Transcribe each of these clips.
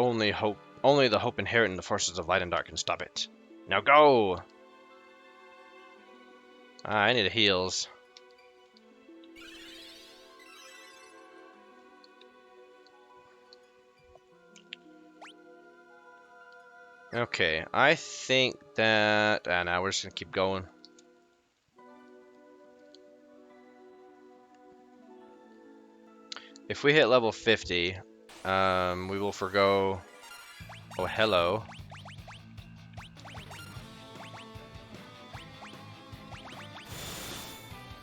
only the hope inherent in the forces of light and dark can stop it. Now go! I need a heals. Okay, I think that... now we're just gonna keep going. If we hit level 50, we will forgo... Oh, hello.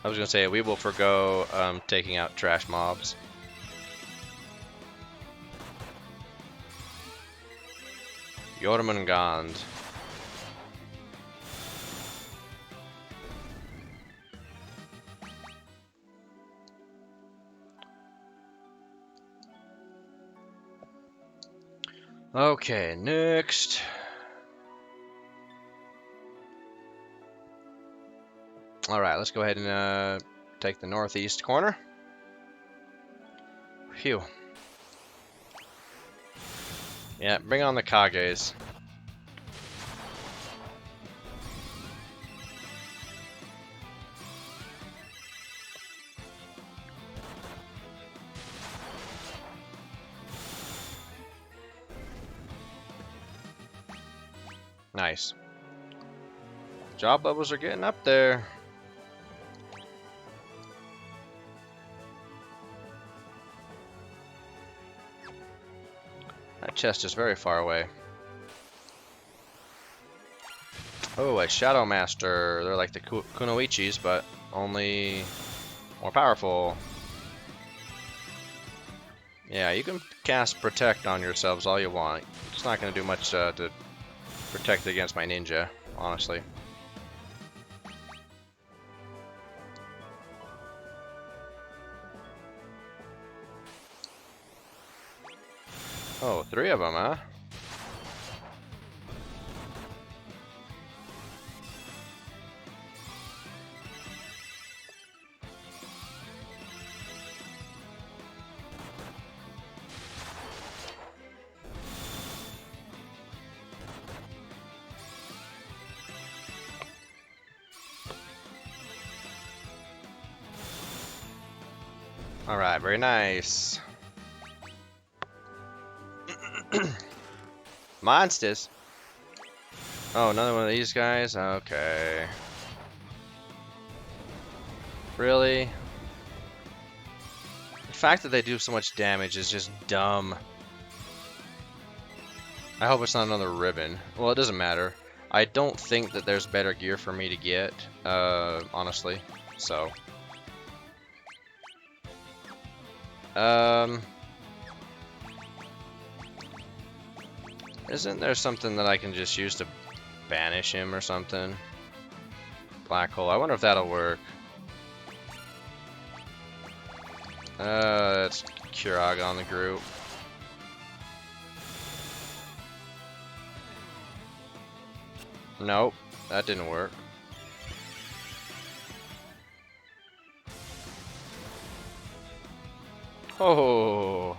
I was gonna say, we will forgo taking out trash mobs. Jormungand. Okay, next. Alright, let's go ahead and take the northeast corner. Phew. Yeah, bring on the Kages. Nice. Job levels are getting up there. That chest is very far away. Oh, a Shadow Master. They're like the Kunoichis, but only more powerful. Yeah, you can cast Protect on yourselves all you want. It's not going to do much to protect against my ninja, honestly. Oh, 3 of them, huh? Alright, very nice. Monsters. Oh, another one of these guys? Okay. Really? The fact that they do so much damage is just dumb. I hope it's not another ribbon. Well, it doesn't matter. I don't think that there's better gear for me to get, honestly. So. Isn't there something that I can just use to banish him or something? Black hole. I wonder if that'll work. It's Kuraga on the group. Nope, that didn't work. Oh.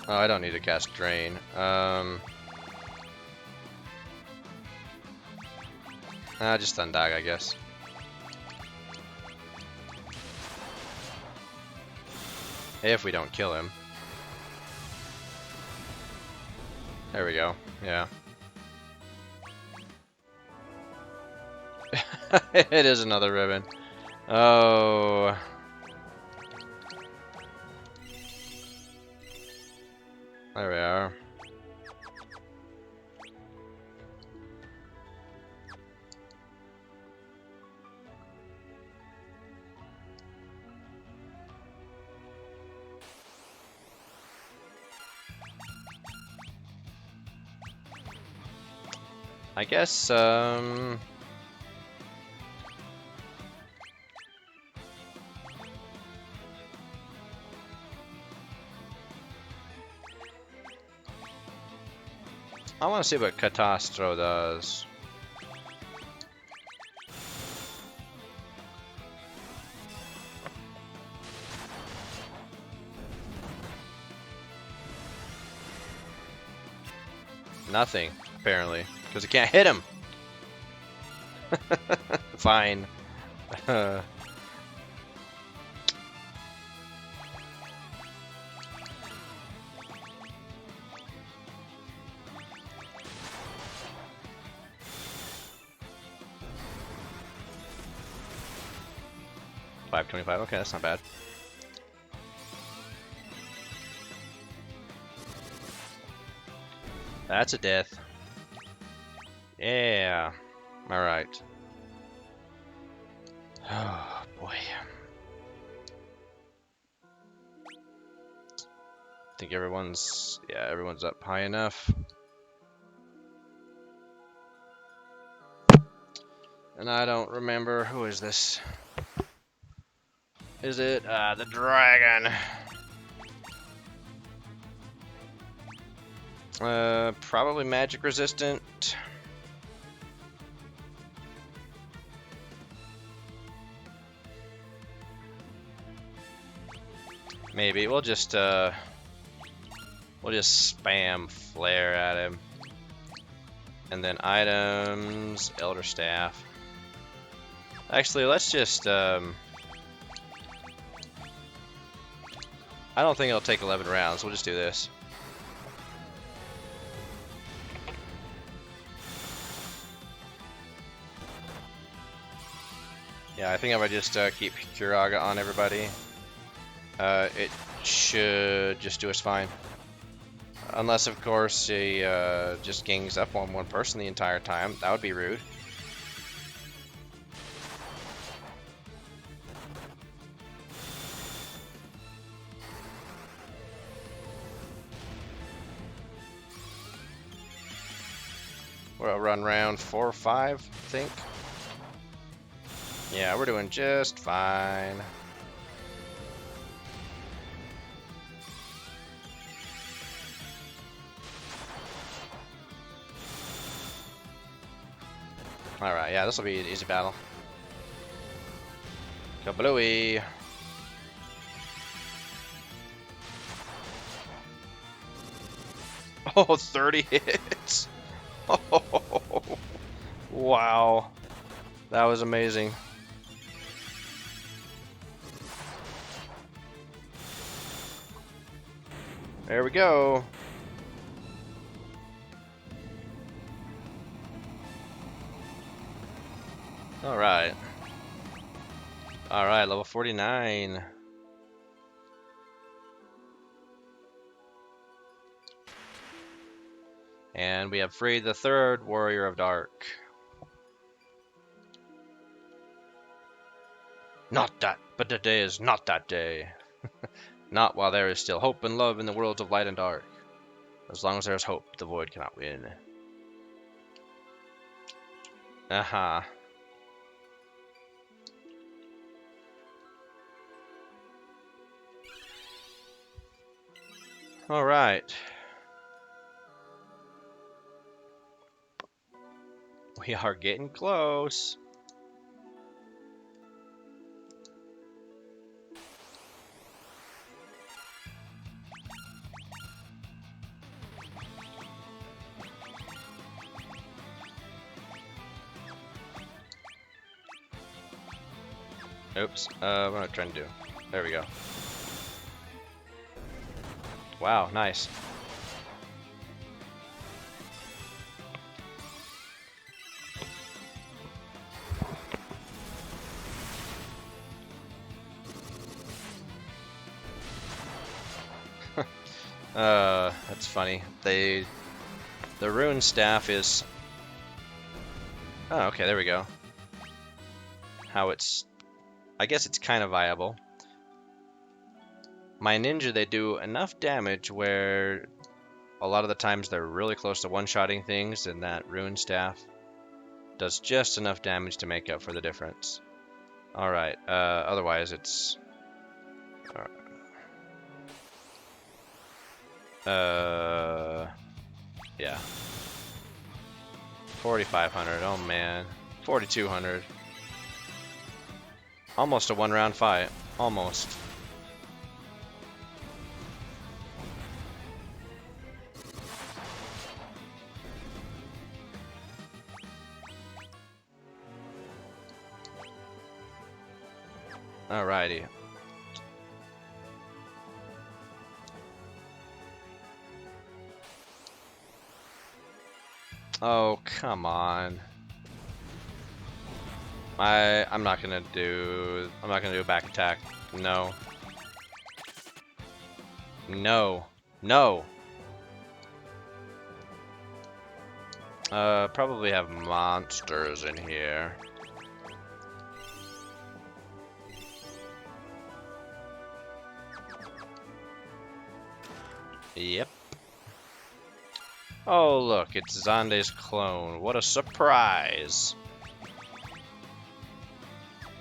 Oh, I don't need to cast Drain. Just Undag, I guess. If we don't kill him. There we go. Yeah. It is another ribbon. Oh. There we are. I guess, I want to see what Catastro does. Nothing, apparently, because he can't hit him. Fine. 525. Okay, that's not bad. That's a death. Yeah. All right. Oh boy. I think everyone's up high enough. And I don't remember, who is this? Is it the dragon? Probably magic resistant. Maybe we'll just spam flare at him. And then items, Elder Staff. Actually, let's just I don't think it'll take 11 rounds. We'll just do this. Yeah, I think if I just keep Kuraga on everybody, it should just do us fine. Unless, of course, he just gangs up on one person the entire time. That would be rude. We'll run round 4 or 5, I think. Yeah, we're doing just fine. Alright, yeah, this will be an easy battle. Kablooey! Oh, 30 hits! Oh, wow. That was amazing. There we go. Alright. Alright, level 49. And we have freed the 3rd Warrior of Dark. Not that, but today is not that day. Not while there is still hope and love in the worlds of light and dark. As long as there is hope, the void cannot win. Aha. Alright. We are getting close. Oops, what am I trying to do? There we go. Wow, nice. That's funny. The rune staff is... Oh, okay, there we go. How it's... I guess it's kind of viable. My ninja, they do enough damage where a lot of the times they're really close to one-shotting things, and that rune staff does just enough damage to make up for the difference. Alright, otherwise it's... yeah. 4,500. Oh man. 4,200. Almost a one-round fight. Almost. Alrighty. Oh, come on. I'm not gonna do a back attack. No. No. No. Probably have monsters in here. Yep. Oh, look, it's Zande's clone. What a surprise.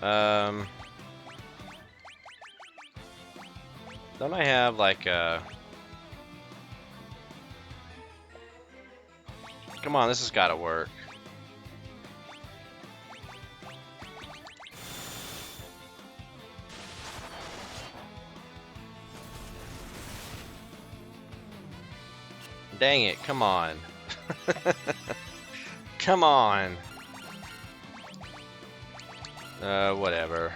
Don't I have like a... Come on, this has got to work. Dang it, come on. Come on. Whatever.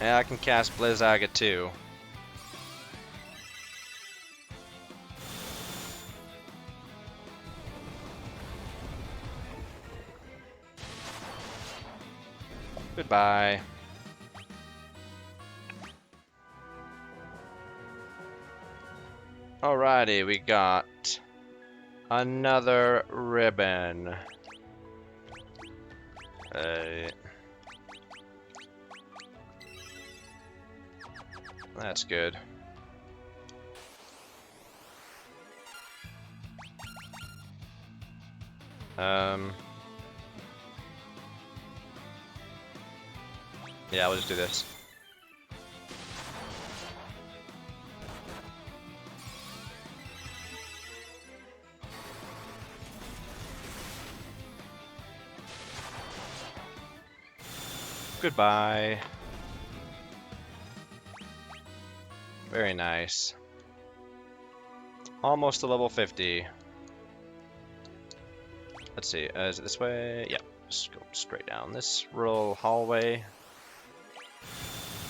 Yeah, I can cast Blizzaga too. Goodbye. Alrighty, we got another ribbon. That's good. Yeah, we'll just do this. Goodbye. Very nice. Almost to level 50. Let's see, is it this way? Yeah, just go straight down this little hallway.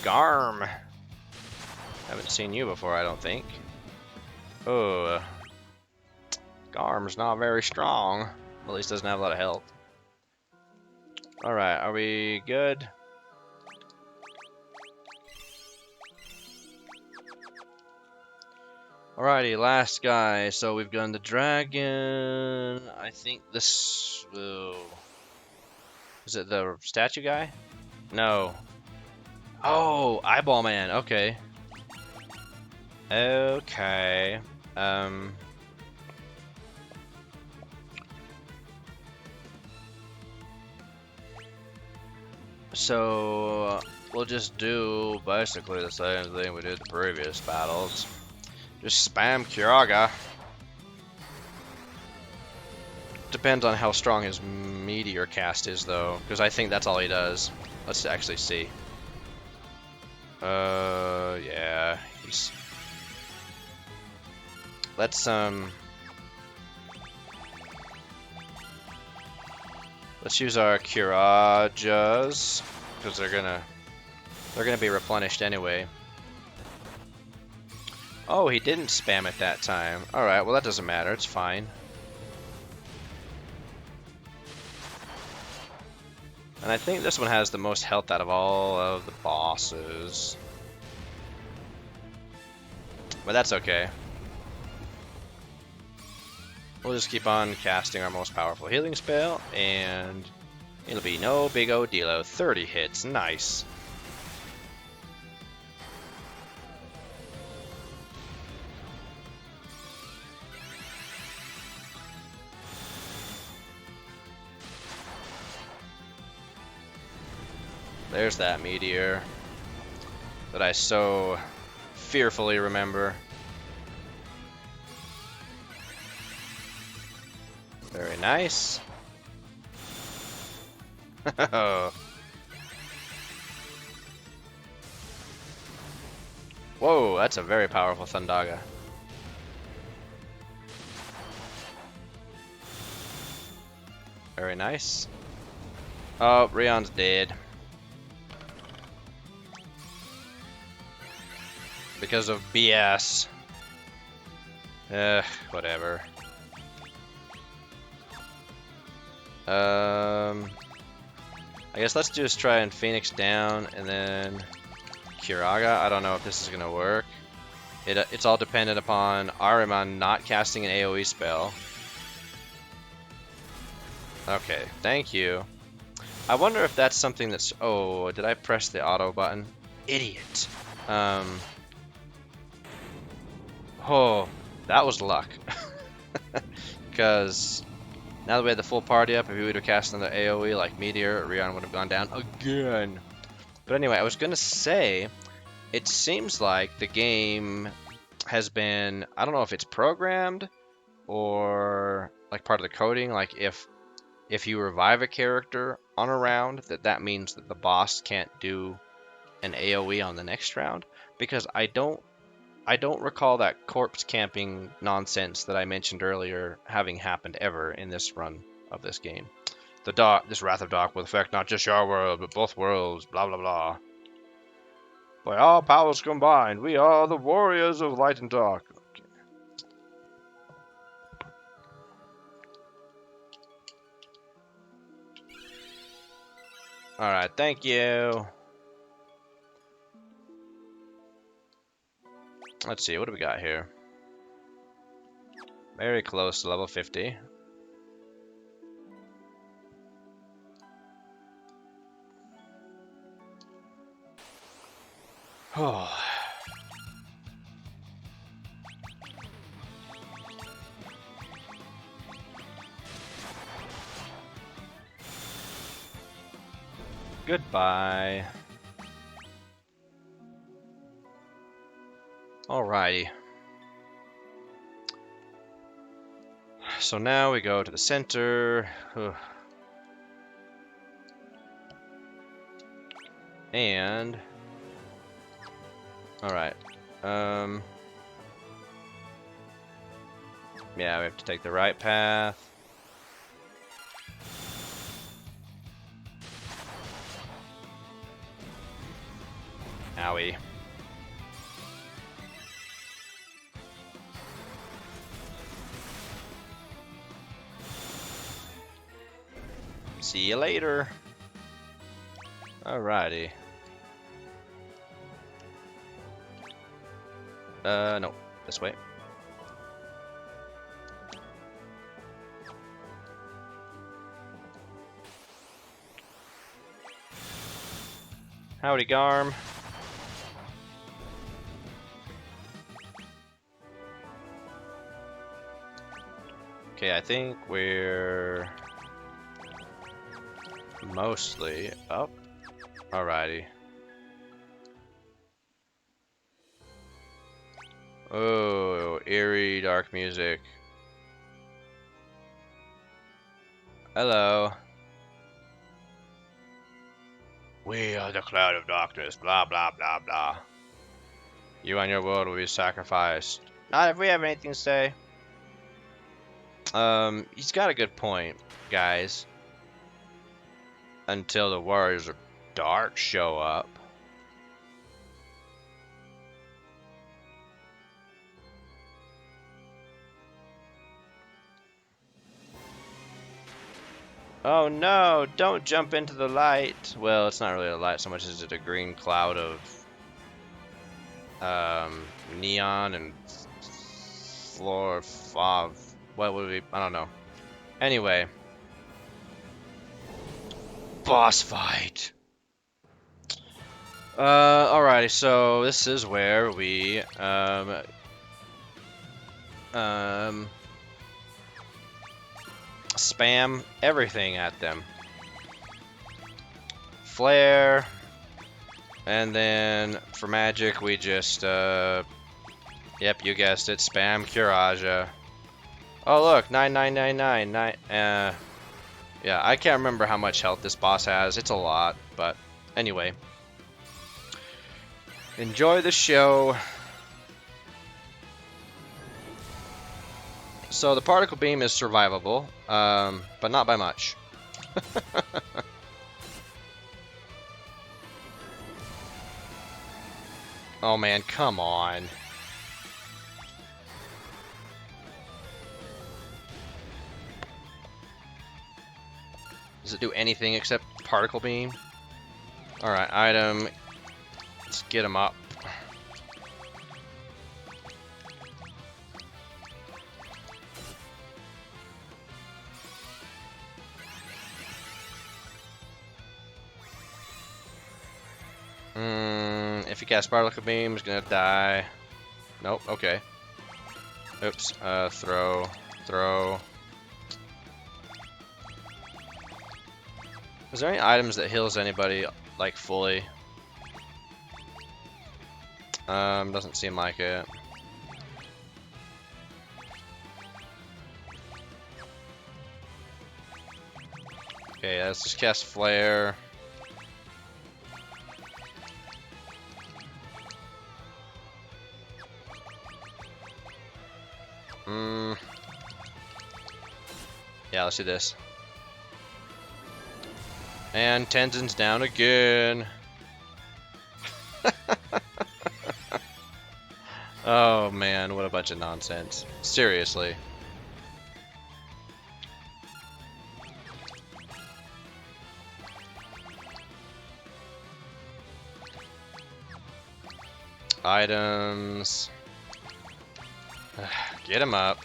Garm! Haven't seen you before, I don't think. Oh, Garm's not very strong. At least doesn't have a lot of health. Alright, are we good? Alrighty, last guy. So we've done the dragon. I think this... is it the statue guy? No. Oh, Eyeball Man. Okay. Okay. So we'll just do basically the same thing we did the previous battles. Just spam Kiraga. Depends on how strong his meteor cast is, though, because I think that's all he does. Let's actually see. Yeah, he's... Let's use our Kirajas, because they're gonna be replenished anyway. Oh, he didn't spam it that time. Alright, well that doesn't matter, it's fine. And I think this one has the most health out of all of the bosses. But that's okay. We'll just keep on casting our most powerful healing spell, and it'll be no big O dealo. 30 hits, nice. There's that meteor. that I so fearfully remember. Very nice. Whoa, that's a very powerful Thundaga. Very nice. Oh, Rion's dead. Because of BS. Whatever. I guess let's just try and Phoenix down and then Kiraga. I don't know if this is gonna work. It's all dependent upon Ahriman not casting an AoE spell. Okay, thank you. I wonder if that's something that's... Oh, did I press the auto button? Idiot. Oh, that was luck. Because now that we had the full party up, if we would have cast another AoE like Meteor, Rion would have gone down again. But anyway, I was going to say, it seems like the game has been... I don't know if it's programmed or like part of the coding, like if you revive a character on a round, that means that the boss can't do an AoE on the next round, because I don't recall that corpse camping nonsense that I mentioned earlier having happened ever in this run of this game. This Wrath of Dark will affect not just your world, but both worlds, blah blah blah. By all powers combined, we are the warriors of light and dark. Alright, thank you. Let's see, what do we got here? Very close to level 50. Oh. Goodbye. Alrighty. So now we go to the center. And... Alright. Yeah, we have to take the right path. Owie. See you later. Alrighty. No. This way. Howdy, Garm. Okay, I think we're mostly up. Alrighty. Oh, eerie dark music. Hello. We are the cloud of darkness, blah blah blah blah. You and your world will be sacrificed. Not if we have anything to say. He's got a good point, guys. Until the Warriors of Dark show up. Oh no, don't jump into the light. Well, it's not really a light so much as it's a green cloud of neon and floor fog. What would we, I don't know. Anyway. Boss fight. Alrighty, so this is where we spam everything at them. Flare. And then for magic, we just, yep, you guessed it, spam Curaja. Oh look, 9999, yeah, I can't remember how much health this boss has. It's a lot, but anyway. Enjoy the show. So the particle beam is survivable, but not by much. Oh man, come on. Does it do anything except particle beam? Alright, item. Let's get him up. If he casts particle beam, he's gonna die. Nope, okay. Oops, throw. Is there any items that heals anybody, like, fully? Doesn't seem like it. Okay, let's just cast Flare. Yeah, let's do this. And Tenzin's down again. Oh man, what a bunch of nonsense. Seriously. Items. Get him up.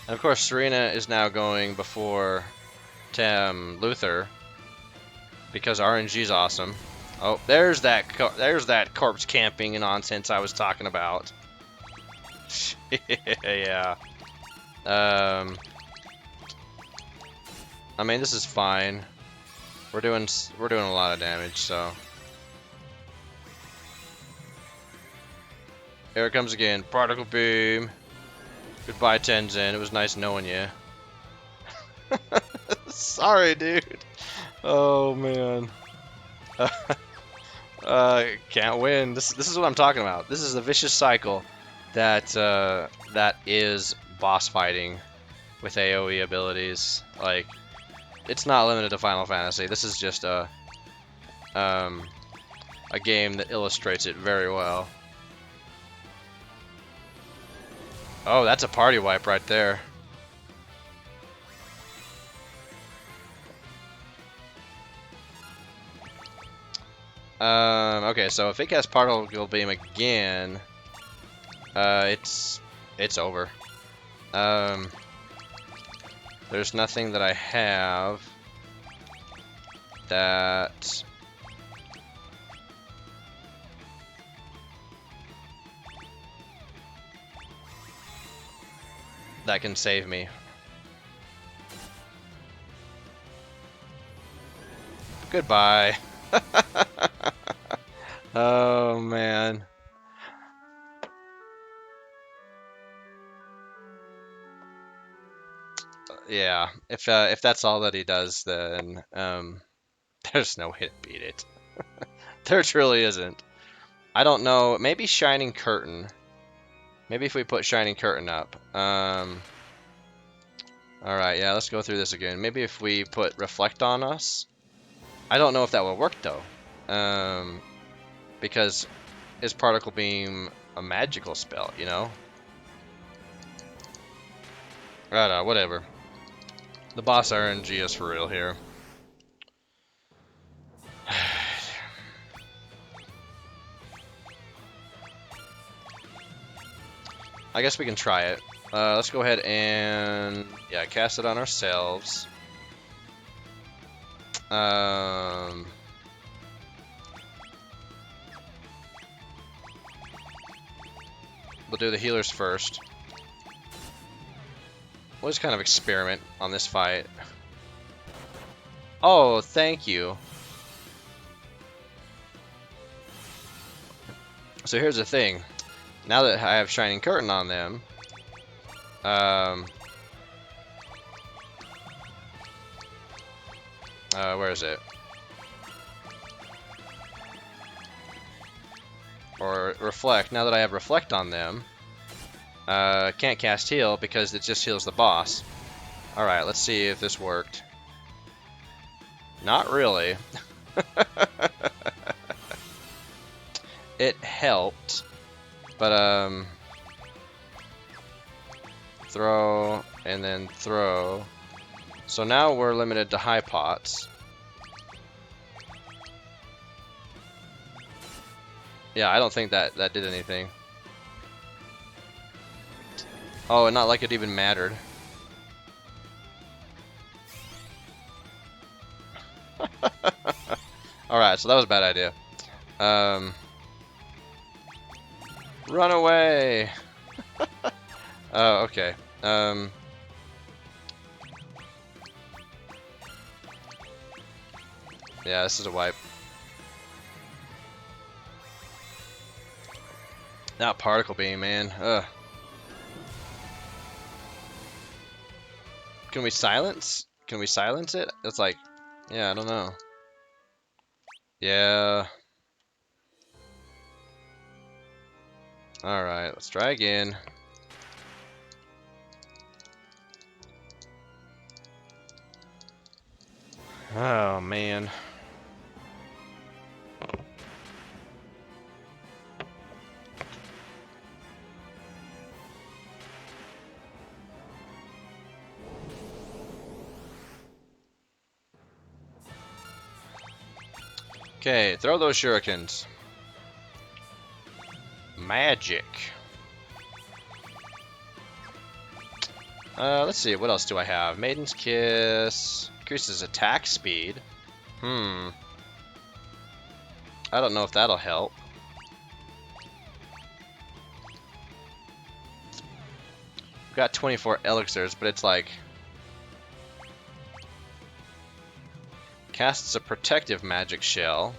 And of course, Serena is now going before Luther because RNG is awesome. Oh, there's that corpse camping nonsense I was talking about. Yeah. I mean, this is fine. We're doing a lot of damage, so. Here it comes again. Particle beam. Goodbye, Tenzin. It was nice knowing you. Sorry, dude. Oh man. Can't win. This is what I'm talking about. This is a vicious cycle that that is boss fighting with AoE abilities. Like, it's not limited to Final Fantasy. This is just a game that illustrates it very well. Oh, that's a party wipe right there. Okay, so if it casts particle beam again, it's over. There's nothing that I have that can save me. Goodbye. Oh man. Yeah, if that's all that he does, then there's no way to beat it. There truly isn't. I don't know. Maybe Shining Curtain. Maybe if we put Shining Curtain up. Alright, yeah, let's go through this again. Maybe if we put Reflect on Us. I don't know if that will work though. Because is Particle Beam a magical spell, you know? I don't know, whatever. The boss RNG is for real here. I guess we can try it. Let's go ahead and, yeah, cast it on ourselves. We'll do the healers first. We'll just kind of experiment on this fight. Oh, thank you. So here's the thing. Now that I have Shining Curtain on them, where is it? Or Reflect. Now that I have Reflect on them, can't cast Heal because it just heals the boss. Alright, let's see if this worked. Not really. It helped, but throw and then throw. So now we're limited to high pots. Yeah, I don't think that did anything. Oh, and not like it even mattered. Alright, so that was a bad idea. Run away! Oh, okay. Yeah, this is a wipe. That particle beam, man. Ugh. Can we silence? Can we silence it? It's like, yeah, I don't know. Yeah. Alright, let's try again. Oh, man. Okay, throw those shurikens. Magic. Let's see, what else do I have? Maiden's Kiss. Increases attack speed. I don't know if that'll help. We've got 24 elixirs, but it's like... Casts a protective magic shell.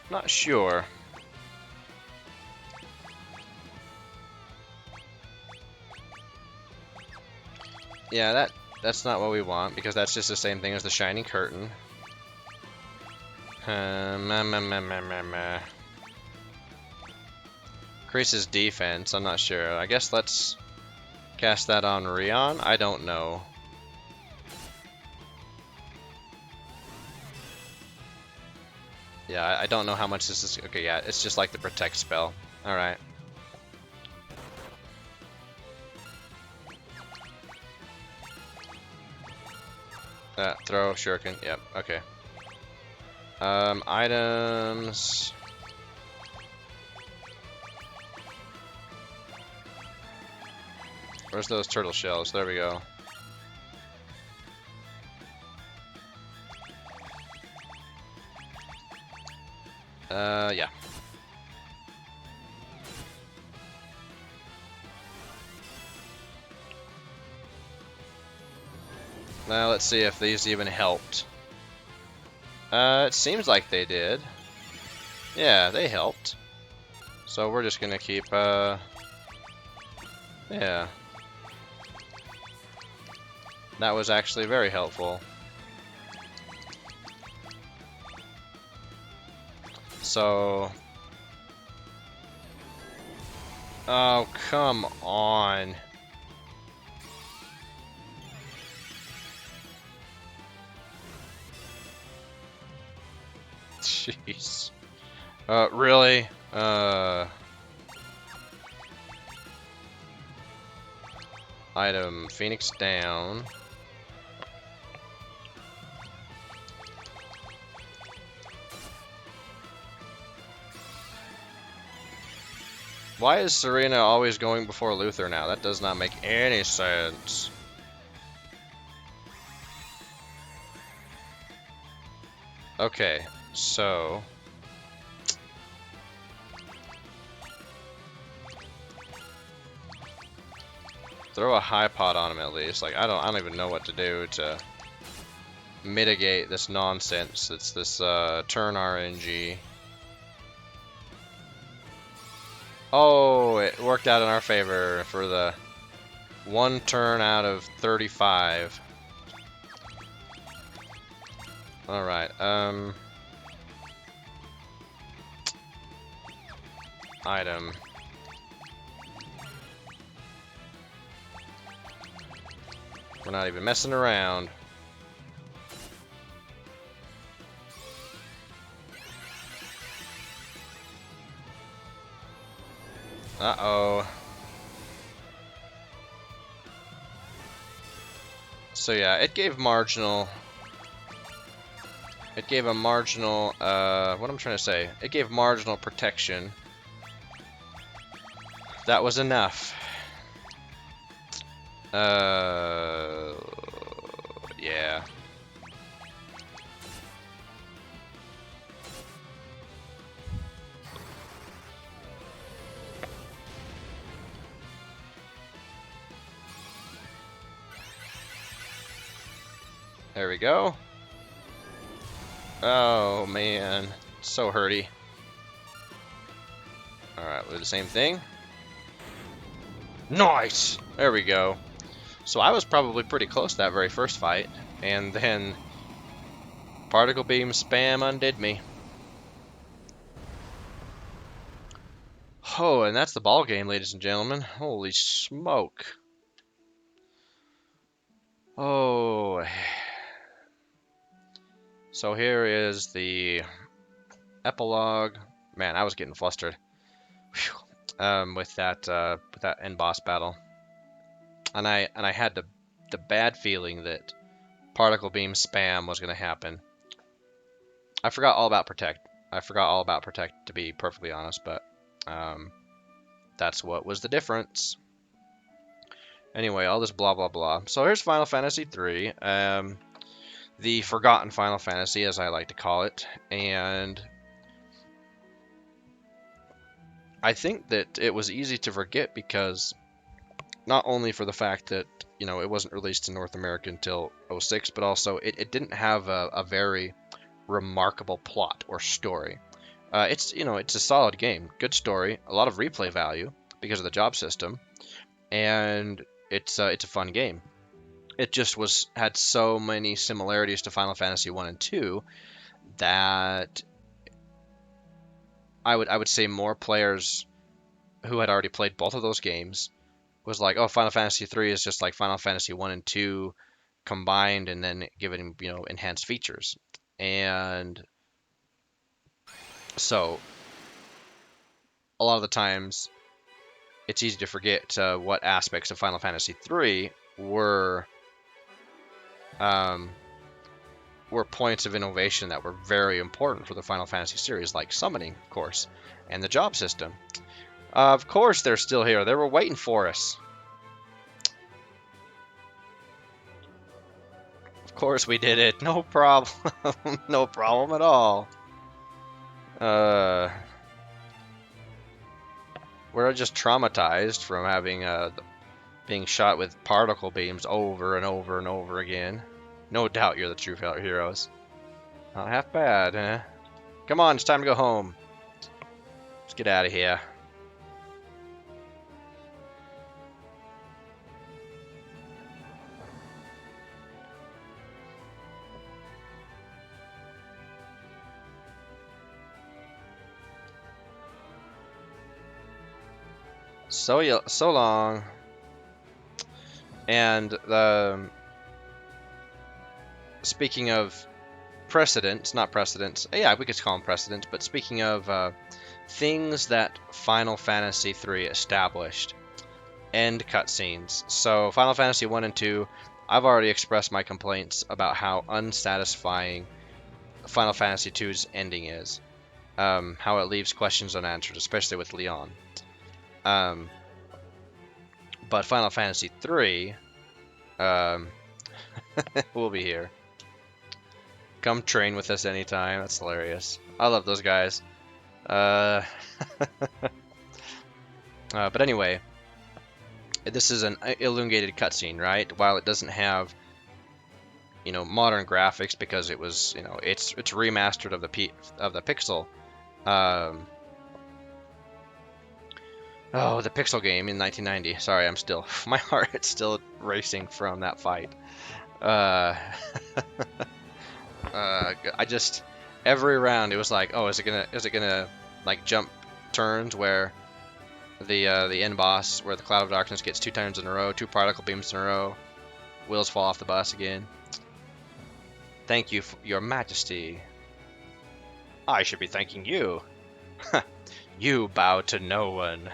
Not sure. Yeah, that's not what we want, because that's just the same thing as the Shining Curtain. Increases defense, I'm not sure. I guess let's cast that on Rion? I don't know. Yeah, I don't know how much this is. Okay, yeah, it's just like the protect spell. Alright. Throw, shuriken, yep, okay. Items. Where's those turtle shells? There we go. Yeah. Now let's see if these even helped. It seems like they did. Yeah, they helped. So we're just gonna keep, yeah. That was actually very helpful. So... Oh, come on. Jeez. Really? Item Phoenix down. Why is Serena always going before Luther now? That does not make any sense. Okay, so throw a high pot on him at least. Like I don't even know what to do to mitigate this nonsense. It's this turn RNG. Oh, it worked out in our favor for the 1 turn out of 35. Alright, item. We're not even messing around. Uh-oh. So yeah, it gave marginal... It gave a marginal, what I'm trying to say? It gave marginal protection. That was enough. Yeah. There we go. Oh man, so hurty. Alright, we'll do the same thing. Nice! There we go. So I was probably pretty close to that very first fight, and then particle beam spam undid me. Oh, and that's the ball game, ladies and gentlemen. Holy smoke. Oh. So here is the epilogue. Man, I was getting flustered. With that end boss battle, and I had the bad feeling that particle beam spam was going to happen. I forgot all about protect. To be perfectly honest, but that's what was the difference. Anyway, all this blah blah blah. So here's Final Fantasy III, the forgotten Final Fantasy, as I like to call it, and I think that it was easy to forget because not only for the fact that, you know, it wasn't released in North America until 06, but also it didn't have a very remarkable plot or story. It's a solid game, good story, a lot of replay value because of the job system, and it's a fun game. It just had so many similarities to Final Fantasy 1 and 2 that I would say more players who had already played both of those games was like, oh, Final Fantasy 3 is just like Final Fantasy 1 and 2 combined and then given, enhanced features. And so a lot of the times it's easy to forget what aspects of Final Fantasy 3 were points of innovation that were very important for the Final Fantasy series, like summoning, of course, and the job system. Of course they're still here. They were waiting for us. Of course we did it. No problem. No problem at all. We're just traumatized from having being shot with particle beams over and over and over again. No doubt you're the true heroes. Not half bad, huh? Come on, it's time to go home. Let's get out of here. So long. And speaking of precedents, not precedents, yeah, we could call them precedents, but speaking of things that Final Fantasy III established, end cutscenes. So Final Fantasy 1 and 2, I've already expressed my complaints about how unsatisfying Final Fantasy 2's ending is. How it leaves questions unanswered, especially with Leon. But Final Fantasy 3, we'll be here. Come train with us anytime. That's hilarious. I love those guys. But anyway, this is an elongated cutscene, right? While it doesn't have, modern graphics because it was, it's remastered of the pixel. Oh, the pixel game in 1990. Sorry, my heart is still racing from that fight. Every round it was like, oh, is it gonna like jump turns where the end boss, where the Cloud of Darkness gets 2 turns in a row, 2 particle beams in a row, wheels fall off the bus again. Thank you, Your Majesty. I should be thanking you. You bow to no one.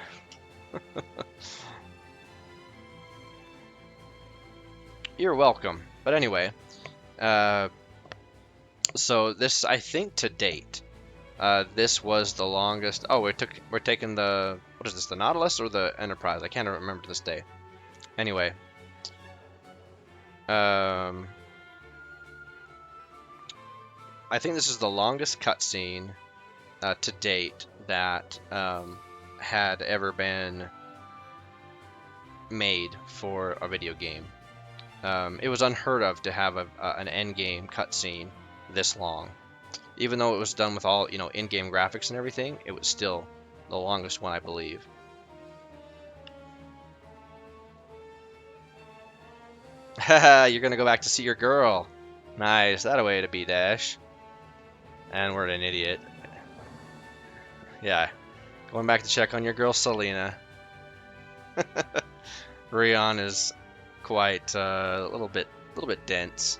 You're welcome. But anyway, so this, I think to date, this was the longest. Oh, we're taking the, what is this, the Nautilus or the Enterprise? I can't remember to this day. Anyway, I think this is the longest cutscene to date that had ever been made for a video game. It was unheard of to have an end-game cutscene this long. Even though it was done with all, in-game graphics and everything, it was still the longest one, I believe. Haha, you're gonna go back to see your girl. Nice, that a way to be, Dash. And we're an idiot. Yeah, going back to check on your girl, Selena. Rion is quite a little bit dense.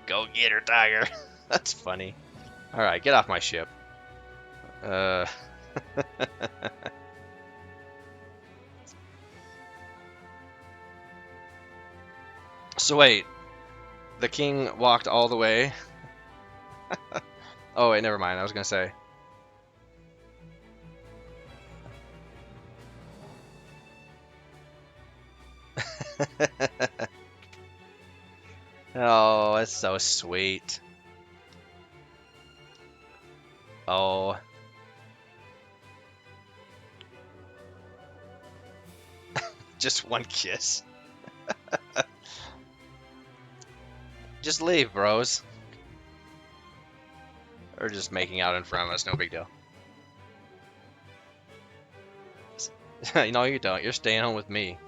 Go get her, Tiger. That's funny. All right, get off my ship. So wait, the king walked all the way. Oh wait, never mind. I was gonna say. Oh, it's so sweet. Oh. Just one kiss. Just leave, bros. Or just making out in front of us, no big deal. No, you don't. You're staying home with me.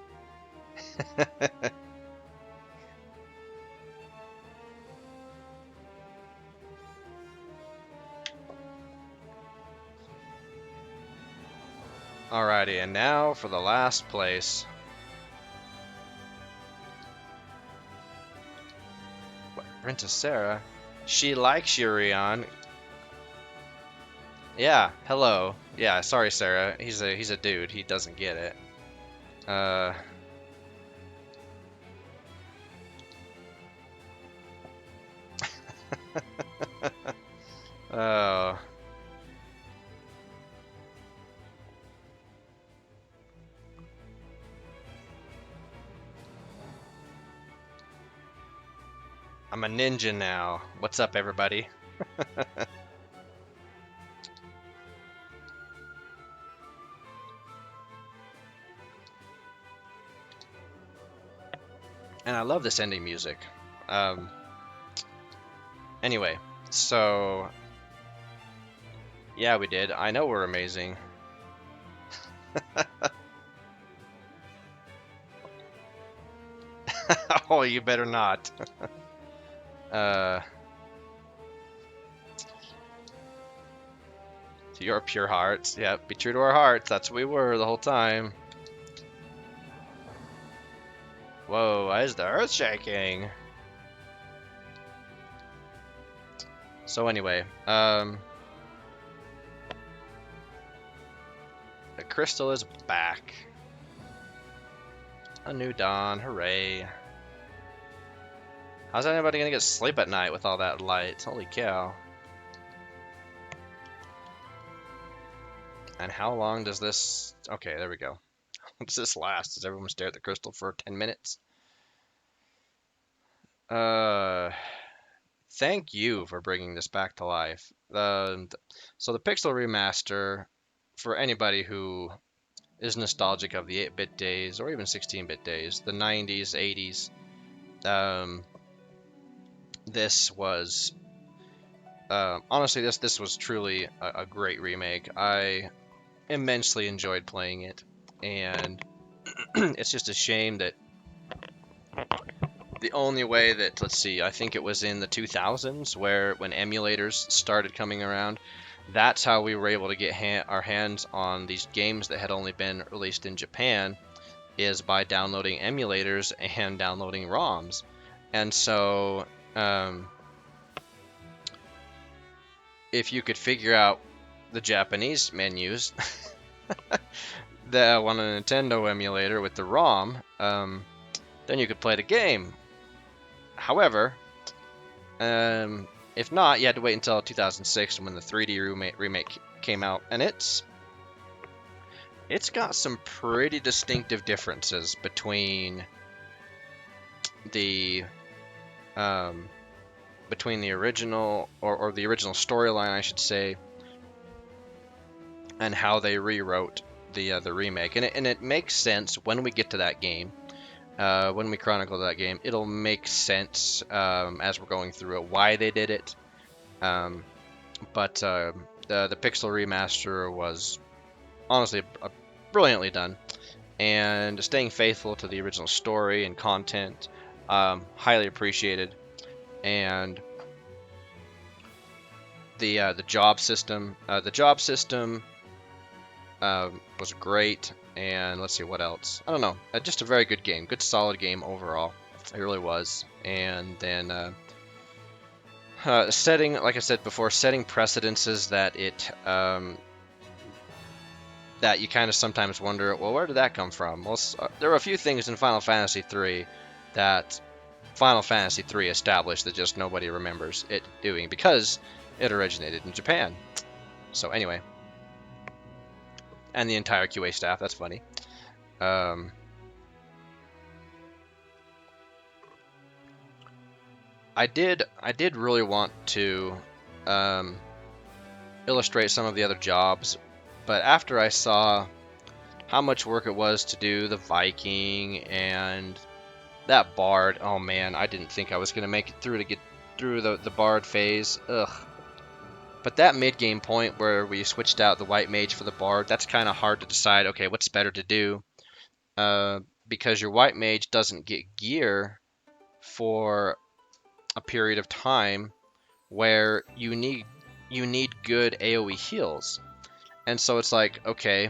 Alrighty, and now for the last place. What, Princess Sarah? She likes Yurion. Yeah, hello. Yeah, sorry, Sarah. He's a dude. He doesn't get it. Oh. I'm a ninja now. What's up, everybody? And I love this ending music. Anyway, so yeah, we did. I know we're amazing. Oh, you better not. To your pure hearts. Yeah, be true to our hearts. That's what we were the whole time. Whoa, why is the earth shaking? So anyway, the crystal is back. A new dawn, hooray. How's anybody gonna get sleep at night with all that light? Holy cow. And how long does this... Okay, there we go. Does this last? Does everyone stare at the crystal for 10 minutes? Thank you for bringing this back to life. So the Pixel Remaster, for anybody who is nostalgic of the 8-bit days, or even 16-bit days, the 90s, 80s, this was... honestly, this was truly a great remake. I immensely enjoyed playing it, and it's just a shame that the only way that, let's see, I think it was in the 2000s when emulators started coming around, that's how we were able to get our hands on these games that had only been released in Japan, is by downloading emulators and downloading ROMs. And so, if you could figure out the Japanese menus that on a Nintendo emulator with the ROM, then you could play the game. However, if not, you had to wait until 2006 when the 3D remake came out, and it's got some pretty distinctive differences between the original or the original storyline, I should say, and how they rewrote the remake, and it makes sense when we get to that game. When we chronicle that game, it'll make sense as we're going through it why they did it. But the Pixel Remaster was honestly brilliantly done, and staying faithful to the original story and content, highly appreciated. And the job system, was great. And let's see what else. I don't know. Just a very good game. Good, solid game overall. It really was. And then setting, like I said before, setting precedences that that you kind of sometimes wonder, well, where did that come from? Well, there were a few things in Final Fantasy III that Final Fantasy III established that just nobody remembers it doing because it originated in Japan. So anyway. And the entire QA staff, that's funny. I did really want to illustrate some of the other jobs, but after I saw how much work it was to do the Viking and that Bard, oh man, I didn't think I was going to make it through to get through the Bard phase. Ugh. But that mid-game point where we switched out the White Mage for the Bard, that's kind of hard to decide, okay, what's better to do? Because your White Mage doesn't get gear for a period of time where you need good AoE heals. And so it's like, okay,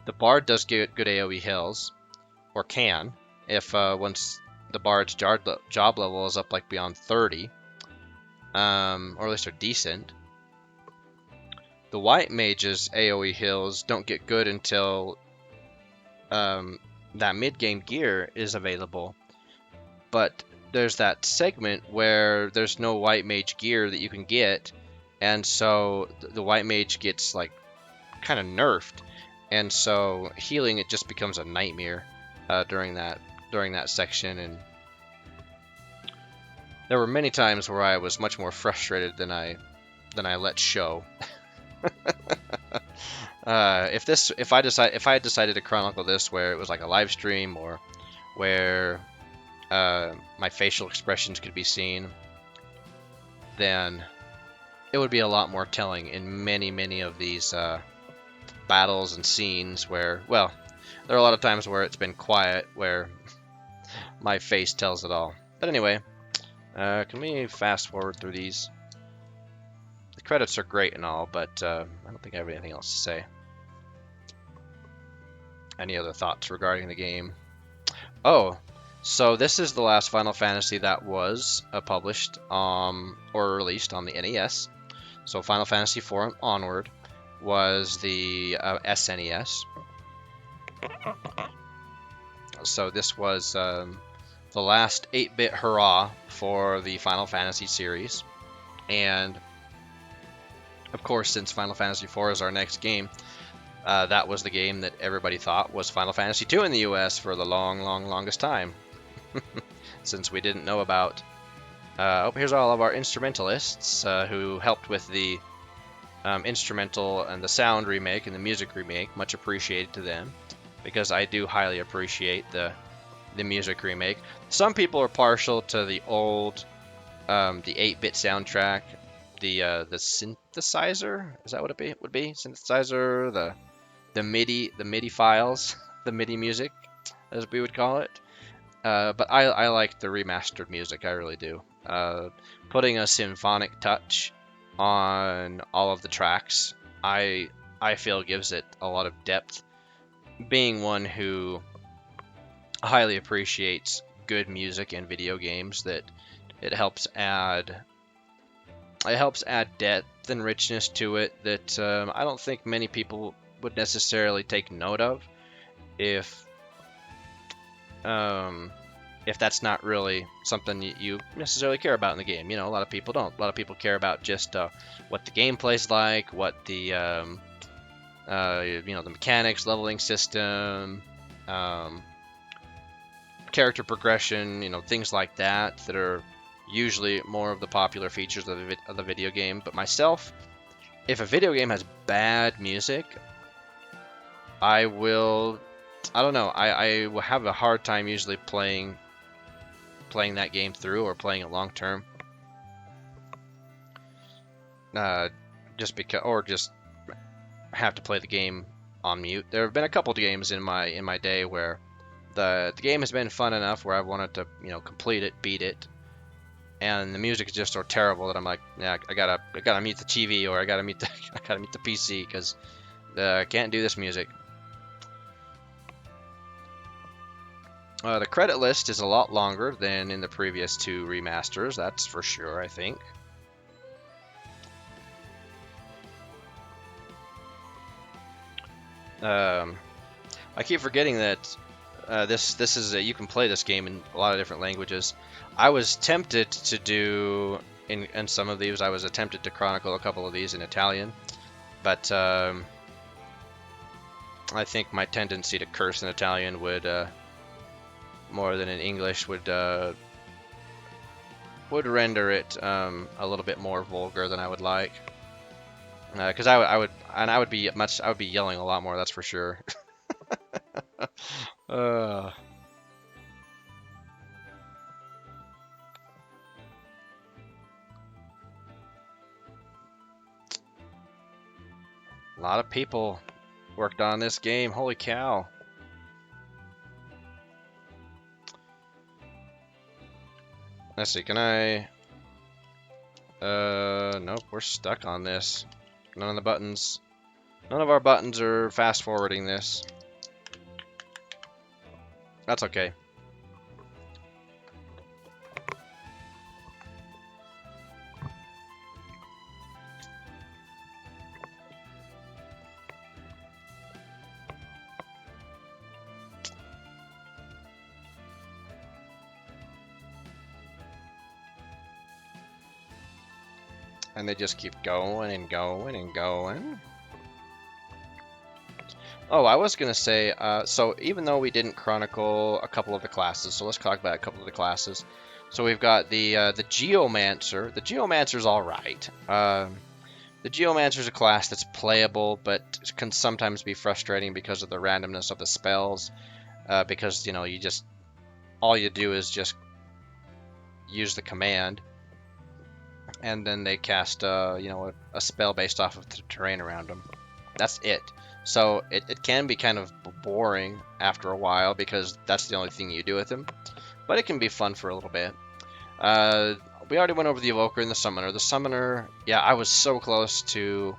the Bard does get good AoE heals, or can, if once the Bard's job level is up like beyond 30, or at least are decent. The White Mage's AoE heals don't get good until that mid-game gear is available. But there's that segment where there's no White Mage gear that you can get, and so the White Mage gets like kind of nerfed, and so healing it just becomes a nightmare during that section. And there were many times where I was much more frustrated than I let show. If I had decided to chronicle this where it was like a live stream, or where my facial expressions could be seen, then it would be a lot more telling in many of these battles and scenes where, well, there are a lot of times where it's been quiet, where my face tells it all. But anyway, can we fast forward through these? The credits are great and all, but I don't think I have anything else to say. Any other thoughts regarding the game? Oh, so this is the last Final Fantasy that was published or released on the NES. So Final Fantasy IV and onward was the SNES. So this was the last 8-bit hurrah for the Final Fantasy series. And of course, since Final Fantasy IV is our next game, that was the game that everybody thought was Final Fantasy II in the US for the longest time. Since we didn't know about... here's all of our instrumentalists who helped with the instrumental and the sound remake and the music remake. Much appreciated to them, because I do highly appreciate the music remake. Some people are partial to the old, the 8-bit soundtrack, the synthesizer. Is that what it would be? Synthesizer, the MIDI files, the MIDI music, as we would call it. But I like the remastered music. I really do. Putting a symphonic touch on all of the tracks, I feel gives it a lot of depth. Being one who highly appreciates good music in video games, that it helps add depth and richness to it that I don't think many people would necessarily take note of if that's not really something you necessarily care about in the game. You know, a lot of people don't. A lot of people care about just what the gameplay's like, what the you know, the mechanics, leveling system, character progression, you know, things like that that are usually more of the popular features of the video game. But myself, if a video game has bad music, I don't know, I will have a hard time usually playing that game through, or playing it long term. Just because, or just have to play the game on mute. There have been a couple of games in my day where the game has been fun enough where I've wanted to, you know, complete it, beat it, and the music is just so terrible that I'm like, yeah, I gotta mute the TV, or I gotta mute the PC, because I can't do this music. The credit list is a lot longer than in the previous 2 remasters, that's for sure, I think. I keep forgetting that this is you can play this game in a lot of different languages. I was tempted to do in some of these. I was tempted to chronicle a couple of these in Italian, but I think my tendency to curse in Italian would more than in English would render it a little bit more vulgar than I would like. Because I would be yelling a lot more. That's for sure. A lot of people worked on this game. Holy cow! Let's see. Can I? Nope. We're stuck on this. None of the buttons. None of our buttons are fast forwarding this. That's okay. And they just keep going and going and going. Oh, I was going to say, so even though we didn't chronicle a couple of the classes, so let's talk about a couple of the classes. So we've got the Geomancer. The Geomancer's all right. The Geomancer's a class that's playable, but can sometimes be frustrating because of the randomness of the spells. Because, you know, all you do is just use the command, and then they cast, you know, a spell based off of the terrain around them. That's it. So it can be kind of boring after a while, because that's the only thing you do with them. But it can be fun for a little bit. We already went over the Evoker and the Summoner. The Summoner, yeah, I was so close to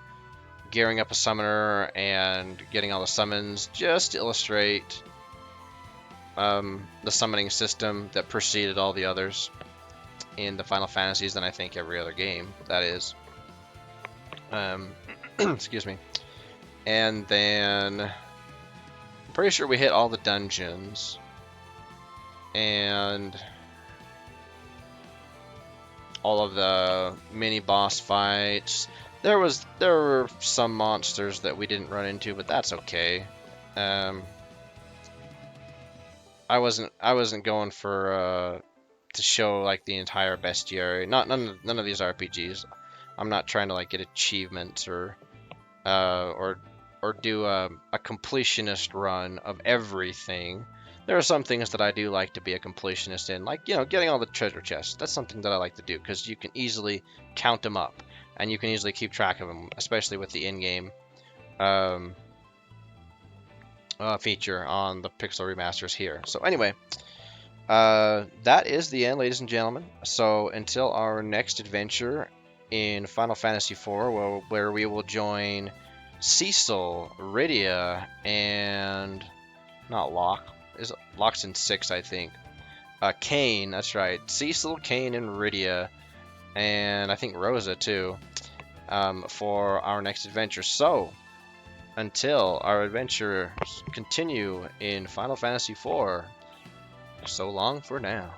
gearing up a Summoner and getting all the summons just to illustrate the summoning system that preceded all the others in the Final Fantasies than I think every other game, that is. Excuse me. And then I'm pretty sure we hit all the dungeons. and all of the mini boss fights. There were some monsters that we didn't run into, but that's okay. Um, I wasn't going for to show like the entire bestiary. None of these RPGs. I'm not trying to like get achievements uh, or or do a completionist run of everything. There are some things that I do like to be a completionist in, like, getting all the treasure chests. That's something that I like to do because you can easily count them up and you can easily keep track of them, especially with the in-game um, feature on the Pixel remasters here. So anyway, that is the end, ladies and gentlemen. So until our next adventure in Final Fantasy IV, where we will join Cecil, Rydia, and not Locke. Locke's in 6, I think. Kain, that's right. Cecil, Kain, and Rydia, and I think Rosa too, for our next adventure. So until our adventures continue in Final Fantasy IV, so long for now.